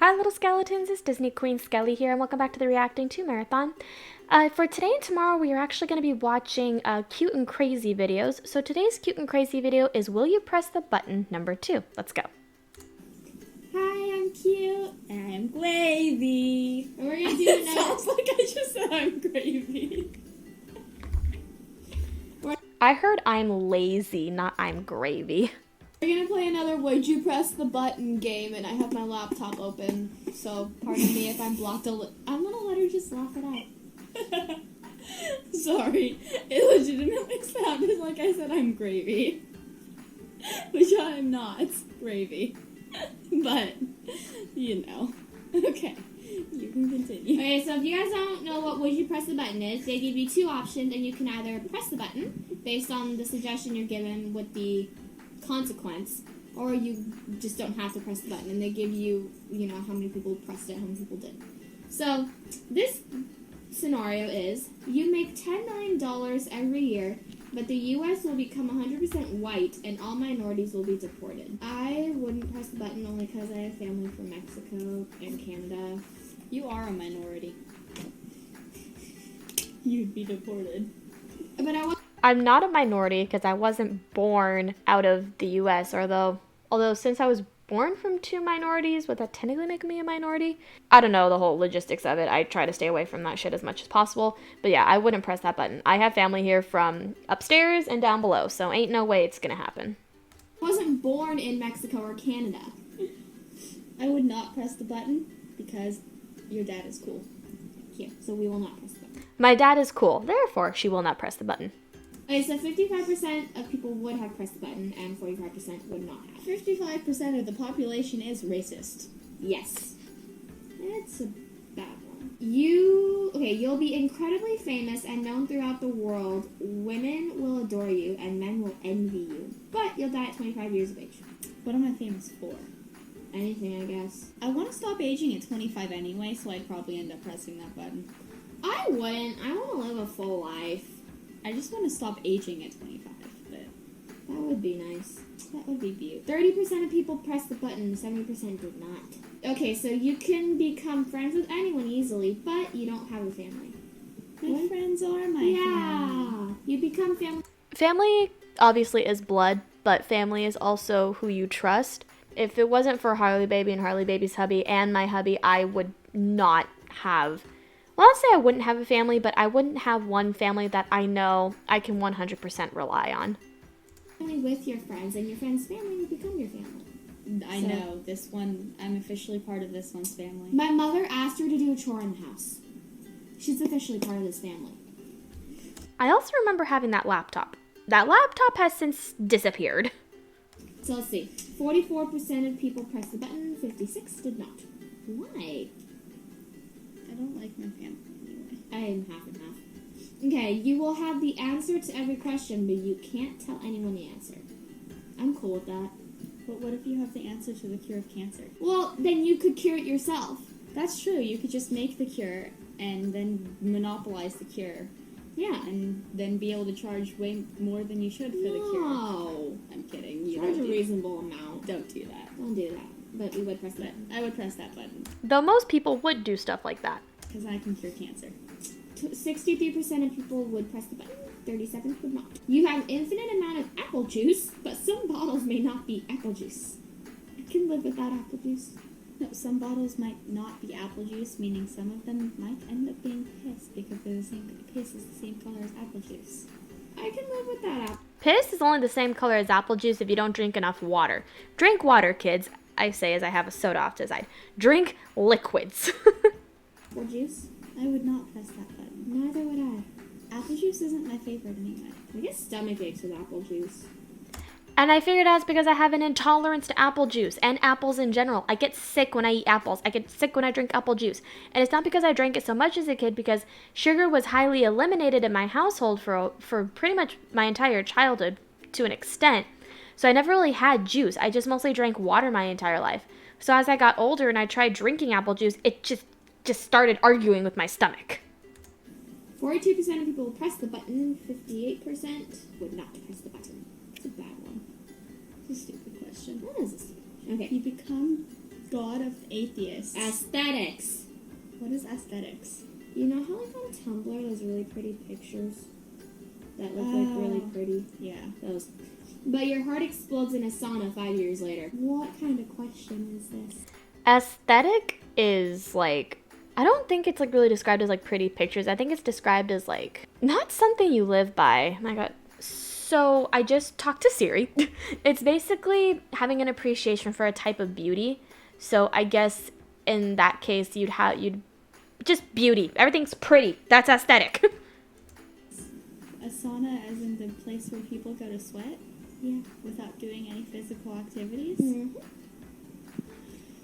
Hi little skeletons, it's Disney Queen Skelly here and welcome back to the Reacting to Marathon. For today and tomorrow we are actually going to be watching cute and crazy videos. So today's cute and crazy video is Will You Press the Button number 2. Let's go. Hi, I'm cute. And I'm Gravy. And we're going to do It sounds like I just said I'm Gravy. I heard I'm lazy, not I'm gravy. We're gonna play another Would You Press the Button game, and I have my laptop open, so pardon me if I'm blocked I'm gonna let her just laugh it out. Sorry, it legitimately sounded like I said I'm Gravy. Which I'm not Gravy. But, you know. Okay, you can continue. Okay, so if you guys don't know what Would You Press the Button is, they give you two options, and you can either press the button based on the suggestion you're given with the consequence, or you just don't have to press the button, and they give you, how many people pressed it, how many people did. So, this scenario is, you make $10 million every year, but the U.S. will become 100% white, and all minorities will be deported. I wouldn't press the button only because I have family from Mexico and Canada. You are a minority. You'd be deported. But I'm not a minority because I wasn't born out of the US, although since I was born from two minorities, would that technically make me a minority? I don't know the whole logistics of it. I try to stay away from that shit as much as possible. But yeah, I wouldn't press that button. I have family here from upstairs and down below, so ain't no way it's gonna happen. I wasn't born in Mexico or Canada. I would not press the button because your dad is cool. Here, so we will not press the button. My dad is cool, therefore she will not press the button. Okay, so 55% of people would have pressed the button, and 45% would not have. 55% of the population is racist. Yes. It's a bad one. You'll be incredibly famous and known throughout the world. Women will adore you, and men will envy you. But you'll die at 25 years of age. What am I famous for? Anything, I guess. I want to stop aging at 25 anyway, so I'd probably end up pressing that button. I wouldn't. I want to live a full life. I just want to stop aging at 25, but that would be nice. That would be beautiful. 30% of people pressed the button, 70% did not. Okay, so you can become friends with anyone easily, but you don't have a family. My friends are my family. Yeah, you become family. Family obviously is blood, but family is also who you trust. If it wasn't for Harley Baby and Harley Baby's hubby and my hubby, I would not have... Well, I'll say I wouldn't have a family, but I wouldn't have one family that I know I can 100% rely on. Family with your friends, and your friend's family will become your family. I know. This one, I'm officially part of this one's family. My mother asked her to do a chore in the house. She's officially part of this family. I also remember having that laptop. That laptop has since disappeared. So let's see. 44% of people pressed the button, 56% did not. Why? I don't like my family anyway. I am half and half. Okay, you will have the answer to every question, but you can't tell anyone the answer. I'm cool with that. But what if you have the answer to the cure of cancer? Well, then you could cure it yourself. That's true. You could just make the cure and then monopolize the cure. Yeah. And then be able to charge way more than you should for the cure. No. I'm kidding. You Charge don't a do reasonable amount. Don't do that. Don't do that. But we would press the button. I would press that button Though most people would do stuff like that. because I can cure cancer. 63% of people would press the button, 37% would not. You have infinite amount of apple juice, but some bottles may not be apple juice. I can live without apple juice. No, some bottles might not be apple juice, meaning some of them might end up being piss because they're the same. Piss is the same color as apple juice. I can live with that. Piss is only the same color as apple juice if you don't drink enough water. Drink water, kids. I say as I have a soda off to the side. Drink liquids. Apple juice? I would not press that button. Neither would I. Apple juice isn't my favorite anyway. I get stomach aches with apple juice. And I figured out it's because I have an intolerance to apple juice and apples in general. I get sick when I eat apples. I get sick when I drink apple juice. And it's not because I drank it so much as a kid, because sugar was highly eliminated in my household for pretty much my entire childhood to an extent. So I never really had juice. I just mostly drank water my entire life. So as I got older and I tried drinking apple juice, it just started arguing with my stomach. 42% of people would press the button, 58% would not press the button. It's a bad one. It's a stupid question. That is a stupid question. Okay. You become God of atheists. Aesthetics. What is aesthetics? You know how like on Tumblr there's really pretty pictures that look like really pretty? Yeah. Those. But your heart explodes in a sauna 5 years later. What kind of question is this? Aesthetic is like, I don't think it's like really described as like pretty pictures. I think it's described as like not something you live by. My God. So I just talked to Siri. It's basically having an appreciation for a type of beauty. So I guess in that case you'd just beauty. Everything's pretty. That's aesthetic. A sauna as in the place where people go to sweat? Yeah. Without doing any physical activities? Mm-hmm.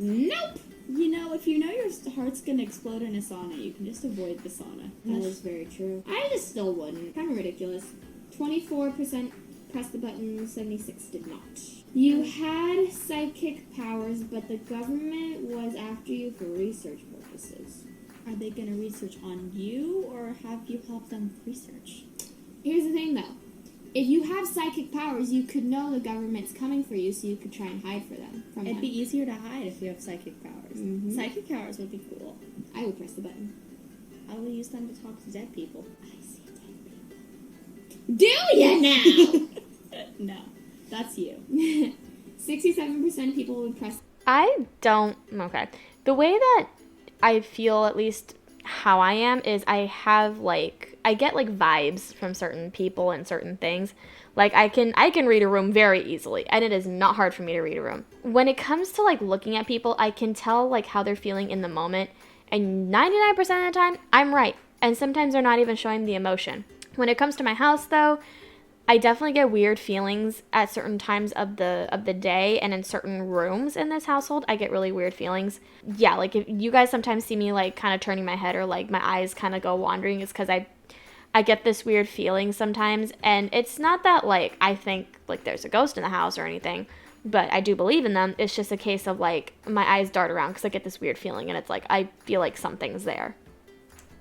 Nope. You know, if you know your heart's gonna explode in a sauna, you can just avoid the sauna. That is very true. I just still wouldn't. Kind of ridiculous. 24% pressed the button, 76 did not. You had psychic powers, but the government was after you for research purposes. Are they gonna research on you, or have you helped them with research? Here's the thing, though. If you have psychic powers, you could know the government's coming for you, so you could try and hide from them. It'd be easier to hide if you have psychic powers. Mhm. Psychic powers would be cool. I would press the button. I will use them to talk to dead people. I see dead people. Do ya now? No, that's you. 67% of people would press. I don't. Okay. The way that I feel, at least how I am, is I get like vibes from certain people and certain things. Like I can read a room very easily, and it is not hard for me to read a room. When it comes to like looking at people, I can tell like how they're feeling in the moment, and 99% of the time I'm right, and sometimes they're not even showing the emotion. When it comes to my house though, I definitely get weird feelings at certain times of the day, and in certain rooms in this household, I get really weird feelings. Yeah, like if you guys sometimes see me like kind of turning my head or like my eyes kind of go wandering, it's because I get this weird feeling sometimes, and it's not that like I think like there's a ghost in the house or anything, but I do believe in them. It's just a case of like my eyes dart around because I get this weird feeling, and it's like I feel like something's there.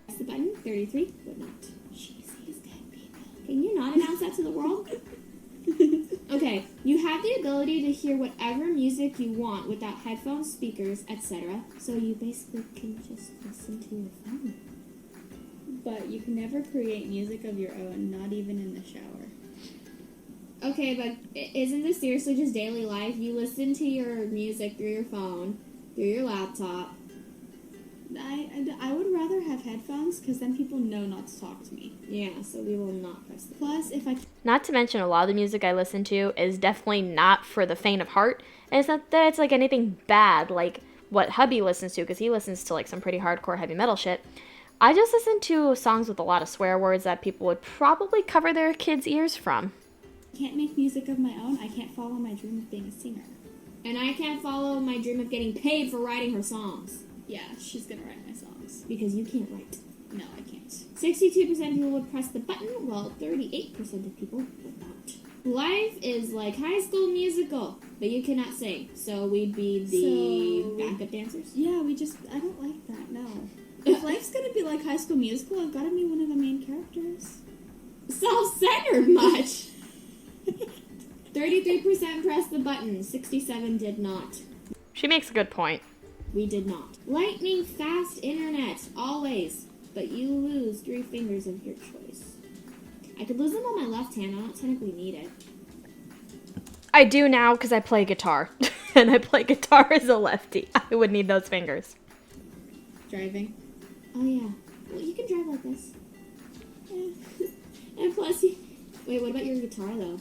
Press the button. 33 would not. She sees dead people. Can you not announce that to the world? Okay, you have the ability to hear whatever music you want without headphones, speakers, etc. So you basically can just listen to your phone. But you can never create music of your own, not even in the shower. Okay, but isn't this seriously just daily life? You listen to your music through your phone, through your laptop. I would rather have headphones, because then people know not to talk to me. Yeah, so we will not press the button. Plus, if I... Not to mention, a lot of the music I listen to is definitely not for the faint of heart. And it's not that it's like anything bad, like what hubby listens to, because he listens to like some pretty hardcore heavy metal shit. I just listen to songs with a lot of swear words that people would probably cover their kids' ears from. I can't make music of my own. I can't follow my dream of being a singer. And I can't follow my dream of getting paid for writing her songs. Yeah, she's gonna write my songs. Because you can't write. No, I can't. 62% of people would press the button, while 38% of people would not. Life is like High School Musical, but you cannot sing. So we'd be the backup dancers. Yeah, I don't like that, no. If life's gonna be like High School Musical, I've gotta be one of the main characters. Self-centered much. 33% pressed the button, 67 did not. She makes a good point. We did not. Lightning fast internet, always. But you lose 3 fingers of your choice. I could lose them on my left hand. I don't technically need it. I do now because I play guitar. And I play guitar as a lefty. I would need those fingers. Driving. Oh, yeah. Well, you can drive like this. Yeah. And plus, wait, what about your guitar, though?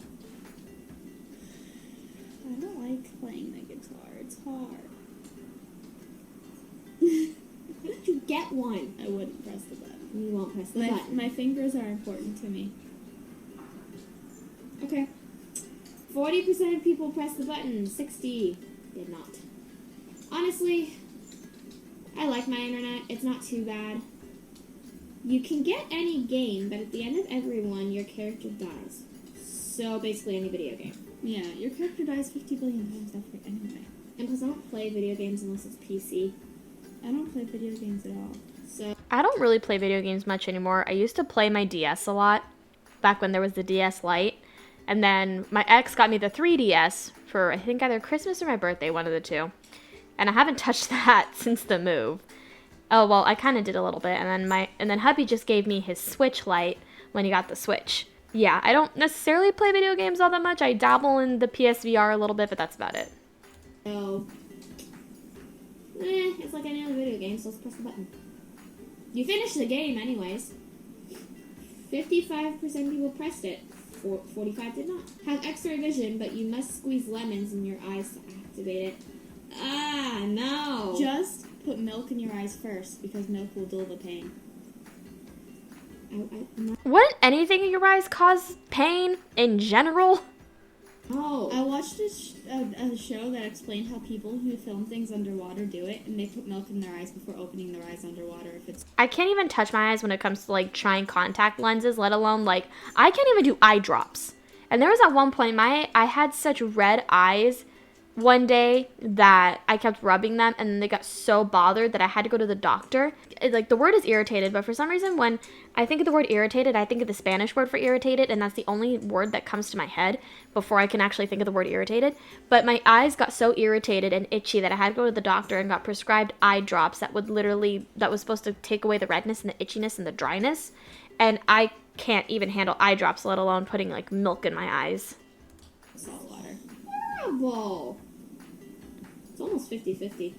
I don't like playing the guitar. It's hard. Why don't you get one? I wouldn't press the button. You won't press the button. My fingers are important to me. Okay. 40% of people press the button. 60 did not. Honestly, I like my internet. It's not too bad. You can get any game, but at the end of every one, your character dies. So basically any video game. Yeah, your character dies 50 billion times anyway. And plus, I don't play video games unless it's PC. I don't play video games at all. So I don't really play video games much anymore. I used to play my DS a lot, back when there was the DS Lite. And then my ex got me the 3DS for, I think, either Christmas or my birthday, one of the two. And I haven't touched that since the move. Oh, well, I kind of did a little bit, and then hubby just gave me his Switch Lite when he got the Switch. Yeah, I don't necessarily play video games all that much. I dabble in the PSVR a little bit, but that's about it. So, it's like any other video game, so let's press the button. You finished the game anyways. 55% of people pressed it. 45 did not. Have X-ray vision, but you must squeeze lemons in your eyes to activate it. Ah, no. Just put milk in your eyes first, because milk will dull the pain. Wouldn't anything in your eyes cause pain in general? Oh. I watched a show that explained how people who film things underwater do it, and they put milk in their eyes before opening their eyes underwater. If it's I can't even touch my eyes when it comes to like trying contact lenses, let alone like I can't even do eye drops. And there was at one point I had such red eyes one day that I kept rubbing them, and then they got so bothered that I had to go to the doctor. Like, the word is irritated, but for some reason when I think of the word irritated, I think of the Spanish word for irritated, and that's the only word that comes to my head before I can actually think of the word irritated. But my eyes got so irritated and itchy that I had to go to the doctor and got prescribed eye drops that was supposed to take away the redness and the itchiness and the dryness. And I can't even handle eye drops, let alone putting like milk in my eyes. salt water. Horrible. It's almost 50-50.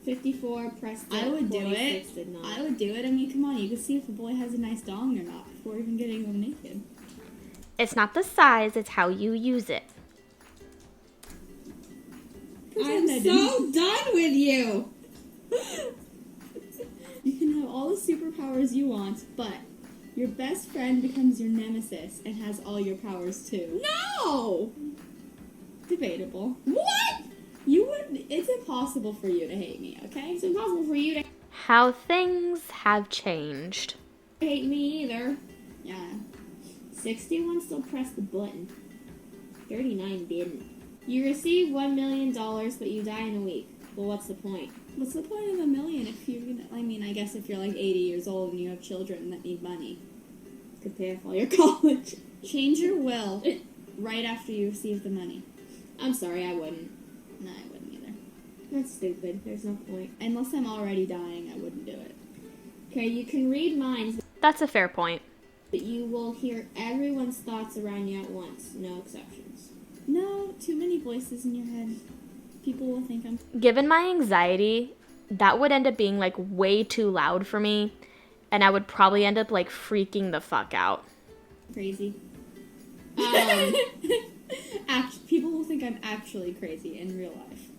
54 pressed it. I would do 46 it. did not. I would do it. I mean, come on, you can see if a boy has a nice dong or not before even getting him naked. It's not the size, it's how you use it. I'm so done with you. You can have all the superpowers you want, but your best friend becomes your nemesis and has all your powers too. No! Debatable. What? It's impossible for you to hate me, okay? It's impossible for you to How things have changed. hate me either. Yeah. 61 still pressed the button. 39 didn't. You receive $1 million, but you die in a week. Well, what's the point? What's the point of $1 million if you're gonna, I mean, I guess if you're like 80 years old and you have children that need money. Could pay off all your college. Change your will right after you receive the money. I'm sorry, I wouldn't. No, I wouldn't either. That's stupid. There's no point. Unless I'm already dying, I wouldn't do it. Okay, you can read minds, That's a fair point. but you will hear everyone's thoughts around you at once. No exceptions. No, too many voices in your head. People will think I'm Given my anxiety, that would end up being like way too loud for me, and I would probably end up like freaking the fuck out. crazy. Um, People will think I'm actually crazy in real life.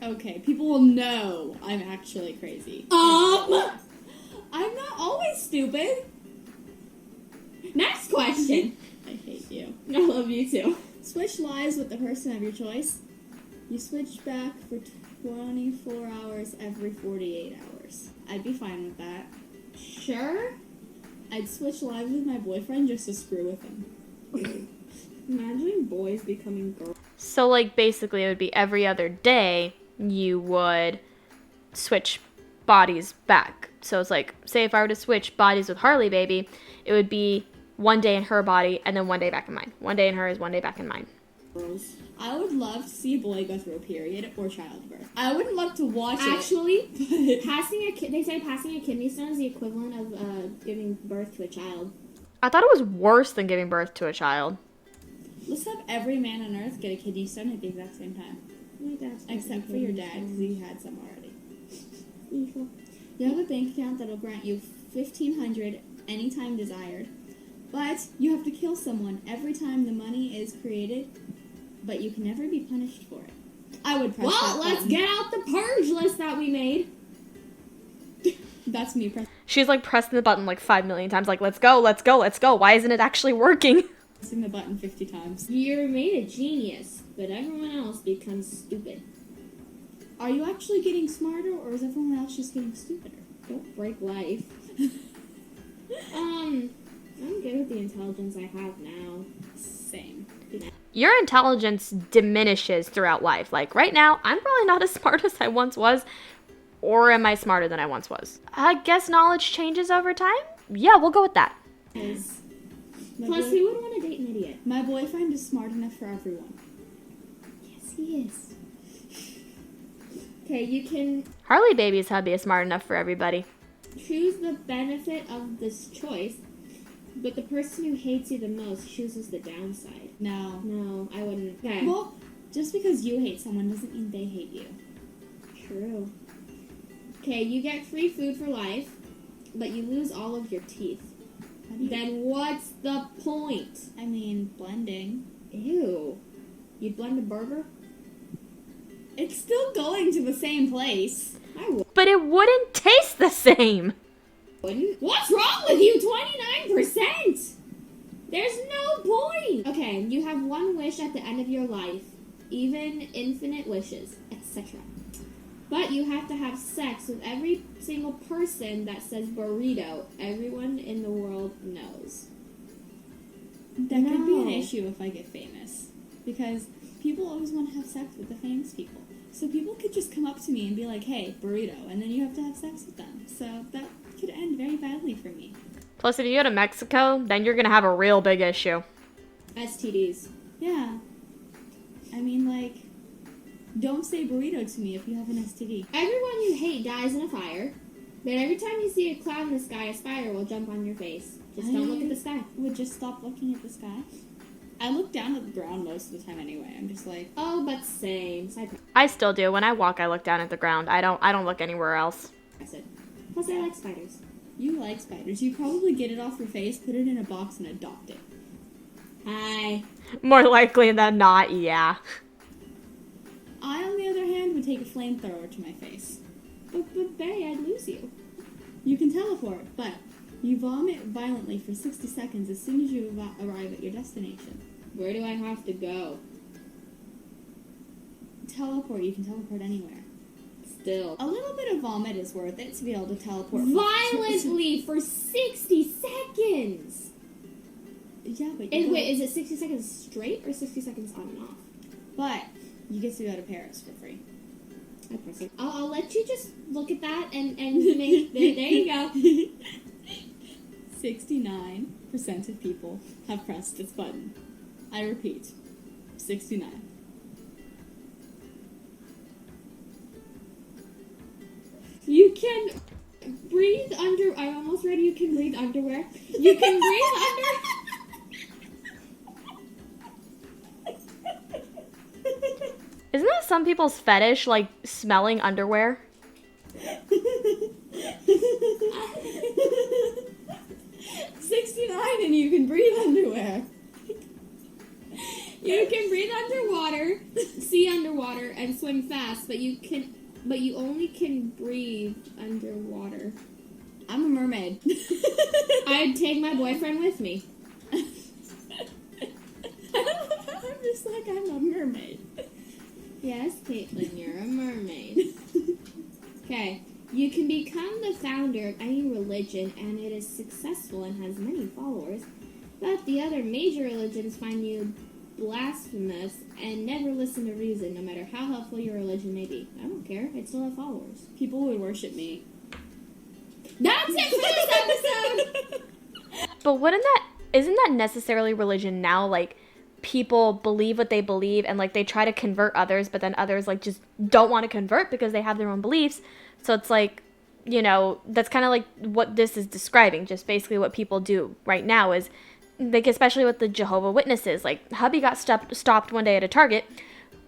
Okay, people will know I'm actually crazy. I'm not always stupid. Next question. I hate you. I love you too. Switch lives with the person of your choice. You switch back for 24 hours every 48 hours. I'd be fine with that. Sure. I'd switch lives with my boyfriend just to screw with him. Imagine boys becoming girls. So like basically it would be every other day you would switch bodies back. So it's like, say if I were to switch bodies with Harley Baby, it would be one day in her body and then one day back in mine. One day in hers, one day back in mine. I would love to see a boy go through a period or childbirth. I wouldn't love to watch Actually, it. they say passing a kidney stone is the equivalent of giving birth to a child. I thought it was worse than giving birth to a child. Let's have every man on earth get a kidney stone at the exact same time. Except for your dad, because he had some already. Evil. You have a bank account that'll grant you $1,500 anytime desired. But you have to kill someone every time the money is created, but you can never be punished for it. I would press that Well, let's button. get out the purge list that we made. That's me pressing She's like pressing the button like 5 million times, like, let's go, let's go, let's go. Why isn't it actually working? the button 50 times. You're made a genius, but everyone else becomes stupid. Are you actually getting smarter, or is everyone else just getting stupider? Don't break life. I'm good with the intelligence I have now. Same. Your intelligence diminishes throughout life. Like right now, I'm probably not as smart as I once was, or am I smarter than I once was? I guess knowledge changes over time? Yeah, we'll go with that. Is my Plus, boy- who would want to date an idiot? my boyfriend is smart enough for everyone. Yes, he is. Okay, you can Harley Baby's hubby is smart enough for everybody. choose the benefit of this choice, but the person who hates you the most chooses the downside. No. No, I wouldn't. Okay. Well, just because you hate someone doesn't mean they hate you. True. Okay, you get free food for life, but you lose all of your teeth. How do you... Then what's the point? I mean, blending. Ew. You'd blend a burger? It's still going to the same place. I But it wouldn't taste the same. wouldn't. What's wrong with you? 29%! There's no point! Okay, you have one wish at the end of your life, even infinite wishes, etc. But you have to have sex with every single person that says burrito everyone in the world knows. That could be an No. issue if I get famous. Because people always want to have sex with the famous people. So people could just come up to me and be like, hey, burrito, and then you have to have sex with them. So that could end very badly for me. Plus, if you go to Mexico, then you're gonna have a real big issue. STDs. Yeah. I mean, like, don't say burrito to me if you have an STD. Everyone you hate dies in a fire, but every time you see a cloud in the sky, a spider will jump on your face. Just don't look at the sky. Would just stop looking at the sky. I look down at the ground most of the time anyway. I'm just like, Oh, but same. So I still do. When I walk, I look down at the ground. I don't look anywhere else. I said. Plus, I like spiders. you like spiders. You probably get it off your face, put it in a box, and adopt it. Hi. More likely than not, yeah. I, on the other hand, would take a flamethrower to my face. But Bay, I'd lose you. You can teleport, but you vomit violently for 60 seconds as soon as you arrive at your destination. Where do I have to go? Teleport, you can teleport anywhere. Still. A little bit of vomit is worth it to be able to teleport. Violently for 60 seconds! Yeah, but And wait, is it 60 seconds straight or 60 seconds on and off? But you get to go to Paris for free. I press it. I'll let you just look at that and make. There you go. 69% of people have pressed this button. I repeat, 69. You can breathe under. I'm almost ready. You can breathe underwear. You can breathe under. Isn't that some people's fetish, like smelling underwear? 69 and you can breathe underwear. You can breathe underwater, see underwater, and swim fast, but you only can breathe underwater. I'm a mermaid. I'd take my boyfriend with me. I'm just like, I'm a mermaid. Yes, Caitlin, you're a mermaid. Okay, you can become the founder of any religion, and it is successful and has many followers, but the other major religions find you blasphemous and never listen to reason, no matter how helpful your religion may be. I don't care, I still have followers. People would worship me. That's it for this episode! But isn't that necessarily religion now? Like, people believe what they believe and like they try to convert others, but then others like just don't want to convert because they have their own beliefs. So it's like, you know, that's kind of like what this is describing. Just basically what people do right now is, like, especially with the Jehovah's Witnesses. Like, hubby got stopped one day at a Target,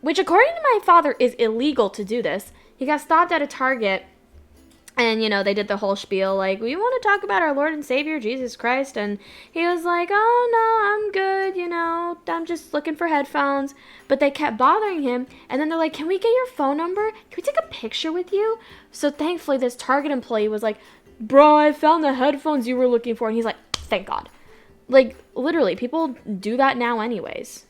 which according to my father is illegal to do this. He got stopped at a Target, and, you know, they did the whole spiel, like, we want to talk about our Lord and Savior, Jesus Christ, and he was like, oh, no, I'm good, you know, I'm just looking for headphones, but they kept bothering him, and then they're like, can we get your phone number? Can we take a picture with you? So thankfully, this Target employee was like, bro, I found the headphones you were looking for, and he's like, thank God. Like, literally, people do that now anyways.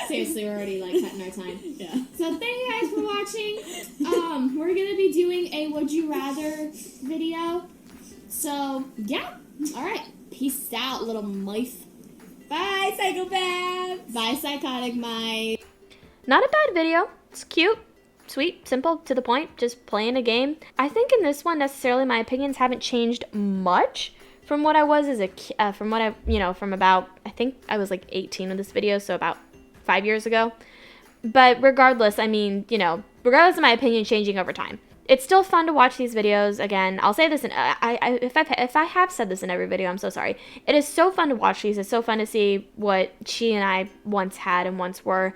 Seriously, we're already like cutting our time. Yeah. So thank you guys for watching. We're gonna be doing a Would You Rather video. So yeah. Alright. Peace out, little mice. Bye, psychopaths! Bye, psychotic mice. Not a bad video. It's cute, sweet, simple, to the point, just playing a game. I think in this one, necessarily, my opinions haven't changed much from what I was as a from about, I think I was like 18 in this video, so about 5 years ago. But regardless, I mean, you know, regardless of my opinion changing over time, it's still fun to watch these videos. Again, I'll say this, if I have said this in every video, I'm so sorry. It is so fun to watch these. It's so fun to see what she and I once had and once were.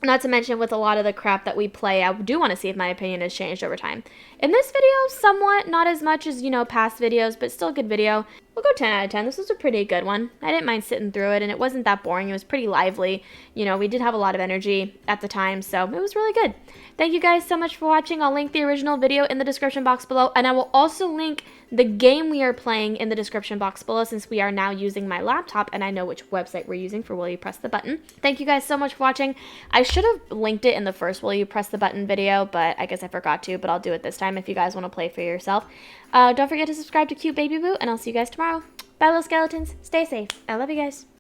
Not to mention with a lot of the crap that we play, I do want to see if my opinion has changed over time. In this video, somewhat, not as much as, you know, past videos, but still a good video. We'll go 10 out of 10. This was a pretty good one. I didn't mind sitting through it, and it wasn't that boring. It was pretty lively. You know, we did have a lot of energy at the time, so it was really good. Thank you guys so much for watching. I'll link the original video in the description box below, and I will also link the game we are playing in the description box below, since we are now using my laptop, and I know which website we're using for Will You Press the Button. Thank you guys so much for watching. I should have linked it in the first Will You Press the Button video, but I guess I forgot to, but I'll do it this time if you guys want to play for yourself. Don't forget to subscribe to Cute Baby Boo, and I'll see you guys tomorrow. Bye, little skeletons. Stay safe. I love you guys.